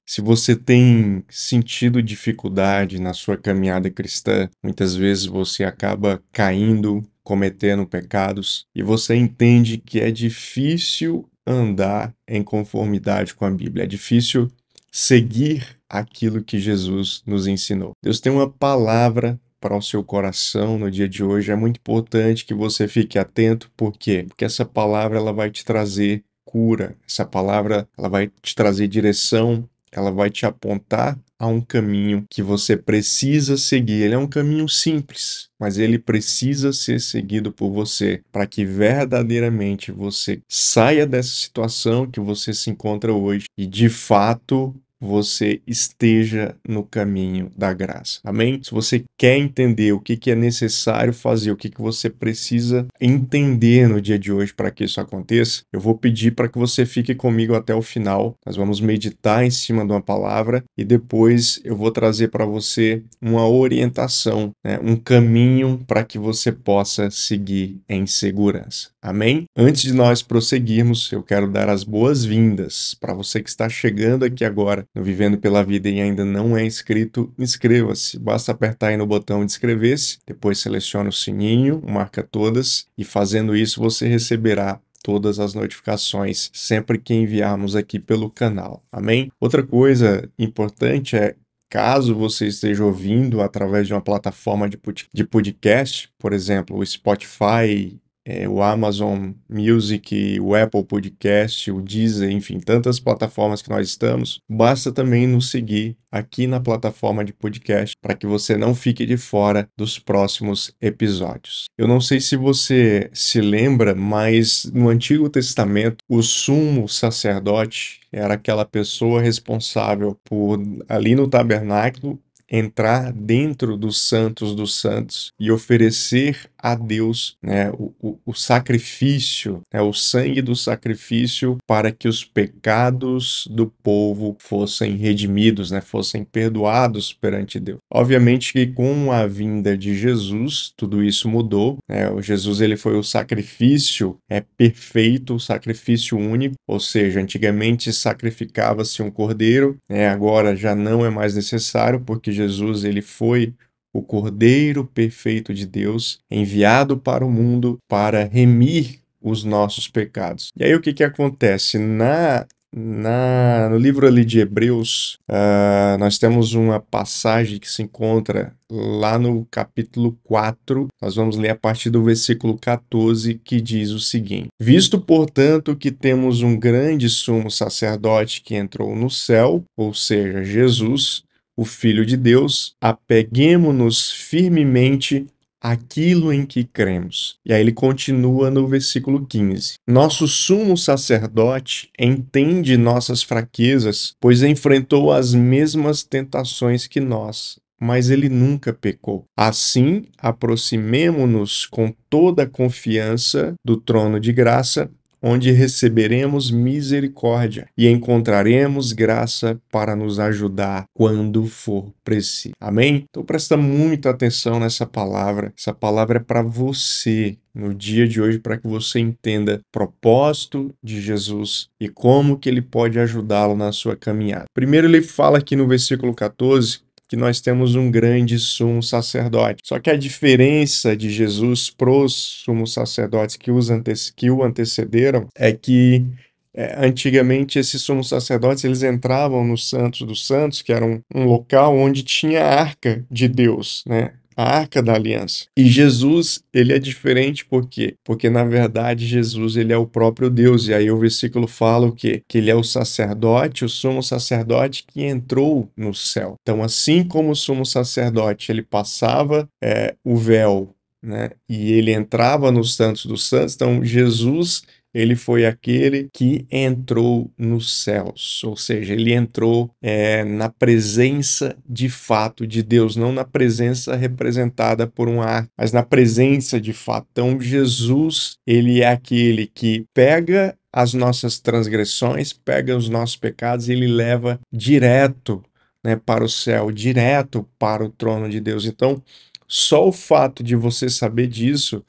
Se você tem sentido dificuldade na sua caminhada cristã, muitas vezes você acaba caindo, cometendo pecados, e você entende que é difícil andar em conformidade com a Bíblia, é difícil seguir aquilo que Jesus nos ensinou. Deus tem uma palavra para o seu coração no dia de hoje. É muito importante que você fique atento, por quê? Porque essa palavra ela vai te trazer cura, essa palavra ela vai te trazer direção, ela vai te apontar a um caminho que você precisa seguir. Ele é um caminho simples, mas ele precisa ser seguido por você para que verdadeiramente você saia dessa situação que você se encontra hoje e de fato você esteja no caminho da graça. Amém? Se você quer entender o que é necessário fazer, o que você precisa entender no dia de hoje para que isso aconteça, eu vou pedir para que você fique comigo até o final. Nós vamos meditar em cima de uma palavra e depois eu vou trazer para você uma orientação, né? Um caminho para que você possa seguir em segurança. Amém? Antes de nós prosseguirmos, eu quero dar as boas-vindas para você que está chegando aqui agora no Vivendo pela Vida e ainda não é inscrito, inscreva-se. Basta apertar aí no botão de inscrever-se, depois selecione o sininho, marca todas e fazendo isso você receberá todas as notificações sempre que enviarmos aqui pelo canal. Amém? Outra coisa importante é caso você esteja ouvindo através de uma plataforma de podcast, por exemplo, o Spotify, o Amazon Music, o Apple Podcast, o Deezer, enfim, tantas plataformas que nós estamos, basta também nos seguir aqui na plataforma de podcast para que você não fique de fora dos próximos episódios. Eu não sei se você se lembra, mas no Antigo Testamento, o sumo sacerdote era aquela pessoa responsável por, ali no tabernáculo, entrar dentro dos santos e oferecer a Deus, né, o sacrifício, né, o sangue do sacrifício para que os pecados do povo fossem redimidos, né, fossem perdoados perante Deus. Obviamente que com a vinda de Jesus, tudo isso mudou, né, o Jesus ele foi o sacrifício perfeito, o sacrifício único, ou seja, antigamente sacrificava-se um cordeiro, né, agora já não é mais necessário, porque Jesus ele foi o Cordeiro perfeito de Deus, enviado para o mundo para remir os nossos pecados. E aí o que acontece? No livro ali de Hebreus, nós temos uma passagem que se encontra lá no capítulo 4, nós vamos ler a partir do versículo 14, que diz o seguinte: Visto, portanto, que temos um grande sumo sacerdote que entrou no céu, ou seja, Jesus, o Filho de Deus, apeguemo-nos firmemente àquilo em que cremos. E aí ele continua no versículo 15. Nosso sumo sacerdote entende nossas fraquezas, pois enfrentou as mesmas tentações que nós, mas ele nunca pecou. Assim, aproximemo-nos com toda a confiança do trono de graça, onde receberemos misericórdia e encontraremos graça para nos ajudar quando for preciso. Amém? Então presta muita atenção nessa palavra. Essa palavra é para você no dia de hoje, para que você entenda o propósito de Jesus e como que ele pode ajudá-lo na sua caminhada. Primeiro ele fala aqui no versículo 14 que nós temos um grande sumo sacerdote. Só que a diferença de Jesus pros sumos sacerdotes que o antecederam é que antigamente esses sumos sacerdotes eles entravam no Santos dos Santos, que era um local onde tinha a arca de Deus, né? A Arca da Aliança. E Jesus, ele é diferente por quê? Porque, na verdade, Jesus, ele é o próprio Deus. E aí o versículo fala o quê? Que ele é o sacerdote, o sumo sacerdote que entrou no céu. Então, assim como o sumo sacerdote, ele passava o véu, né? E ele entrava no Santos dos Santos. Então, Jesus ele foi aquele que entrou nos céus, ou seja, ele entrou na presença de fato de Deus, não na presença representada por um ar, mas na presença de fato. Então, Jesus, ele é aquele que pega as nossas transgressões, pega os nossos pecados e ele leva direto, né, para o céu, direto para o trono de Deus. Então, só o fato de você saber disso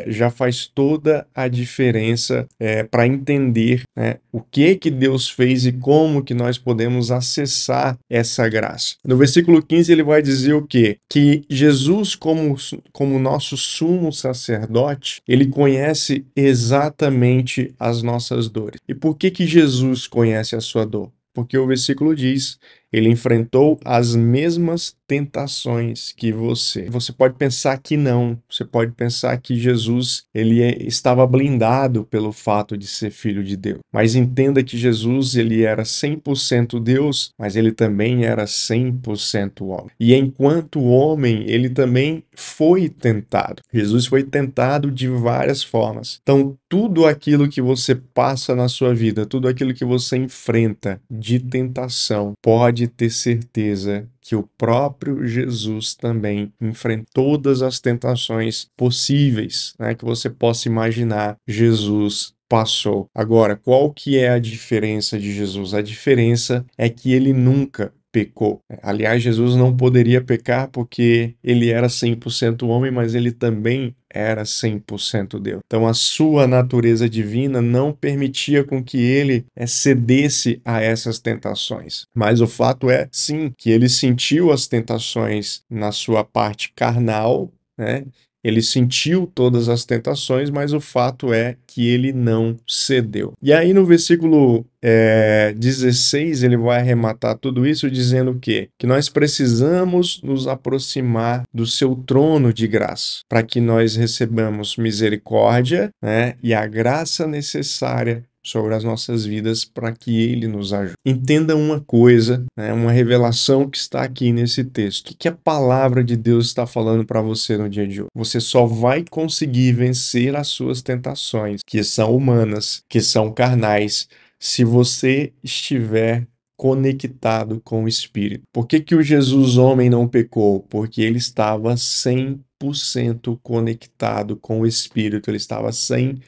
já faz toda a diferença para entender, né, o que Deus fez e como que nós podemos acessar essa graça. No versículo 15 ele vai dizer o quê? Que Jesus, como nosso sumo sacerdote, ele conhece exatamente as nossas dores. E por que Jesus conhece a sua dor? Porque o versículo diz, ele enfrentou as mesmas tentações que você. Você pode pensar que não. Você pode pensar que Jesus estava blindado pelo fato de ser filho de Deus. Mas entenda que Jesus ele era 100% Deus, mas ele também era 100% homem. E enquanto homem, ele também foi tentado. Jesus foi tentado de várias formas. Então, tudo aquilo que você passa na sua vida, tudo aquilo que você enfrenta de tentação, pode ter certeza que o próprio Jesus também enfrentou todas as tentações possíveis, né, que você possa imaginar. Jesus passou. Agora, qual que é a diferença de Jesus? A diferença é que ele nunca pecou. Aliás, Jesus não poderia pecar porque ele era 100% homem, mas ele também era 100% Deus. Então, a sua natureza divina não permitia com que ele cedesse a essas tentações. Mas o fato é, sim, que ele sentiu as tentações na sua parte carnal, né? Ele sentiu todas as tentações, mas o fato é que ele não cedeu. E aí no versículo 16, ele vai arrematar tudo isso dizendo o quê? Que nós precisamos nos aproximar do seu trono de graça, para que nós recebamos misericórdia, né, e a graça necessária sobre as nossas vidas para que ele nos ajude. Entenda uma coisa, né, uma revelação que está aqui nesse texto. O que a palavra de Deus está falando para você no dia de hoje? Você só vai conseguir vencer as suas tentações, que são humanas, que são carnais, se você estiver conectado com o Espírito. Por que o Jesus homem não pecou? Porque ele estava 100% conectado com o Espírito, ele estava 100%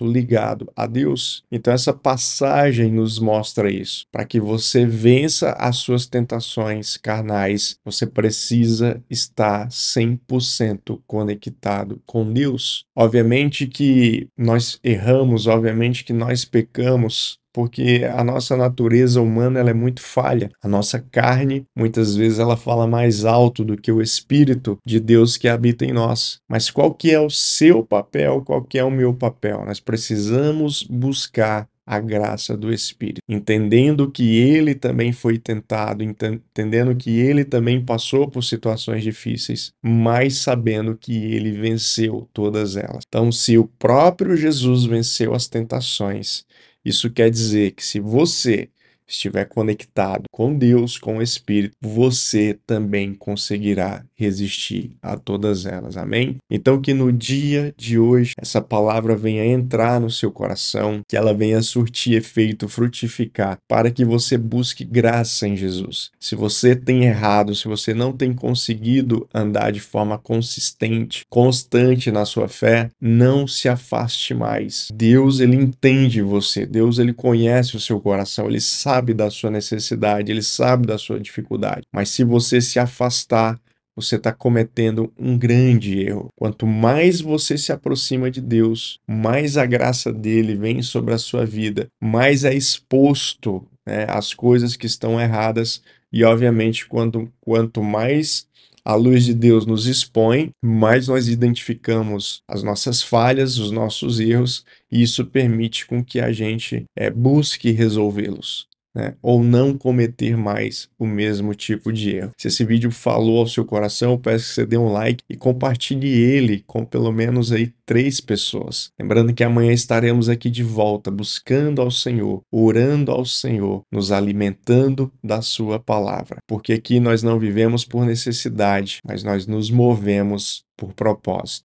ligado a Deus. Então essa passagem nos mostra isso. Para que você vença as suas tentações carnais, você precisa estar 100% conectado com Deus. Obviamente que nós erramos, obviamente que nós pecamos, porque a nossa natureza humana ela é muito falha. A nossa carne, muitas vezes, ela fala mais alto do que o Espírito de Deus que habita em nós. Mas qual que é o seu papel? Qual que é o meu papel? Nós precisamos buscar a graça do Espírito, entendendo que ele também foi tentado, entendendo que ele também passou por situações difíceis, mas sabendo que ele venceu todas elas. Então, se o próprio Jesus venceu as tentações, isso quer dizer que se você estiver conectado com Deus, com o Espírito, você também conseguirá resistir a todas elas. Amém? Então que no dia de hoje essa palavra venha entrar no seu coração, que ela venha surtir efeito, frutificar, para que você busque graça em Jesus. Se você tem errado, se você não tem conseguido andar de forma consistente, constante na sua fé, não se afaste mais. Deus, ele entende você. Deus, ele conhece o seu coração. Ele sabe da sua necessidade. Ele sabe da sua dificuldade. Mas se você se afastar, você está cometendo um grande erro. Quanto mais você se aproxima de Deus, mais a graça dele vem sobre a sua vida, mais é exposto, né, as coisas que estão erradas. E, obviamente, quanto mais a luz de Deus nos expõe, mais nós identificamos as nossas falhas, os nossos erros, e isso permite com que a gente busque resolvê-los, né? Ou não cometer mais o mesmo tipo de erro. Se esse vídeo falou ao seu coração, eu peço que você dê um like e compartilhe ele com pelo menos aí 3 pessoas. Lembrando que amanhã estaremos aqui de volta, buscando ao Senhor, orando ao Senhor, nos alimentando da sua palavra. Porque aqui nós não vivemos por necessidade, mas nós nos movemos por propósito.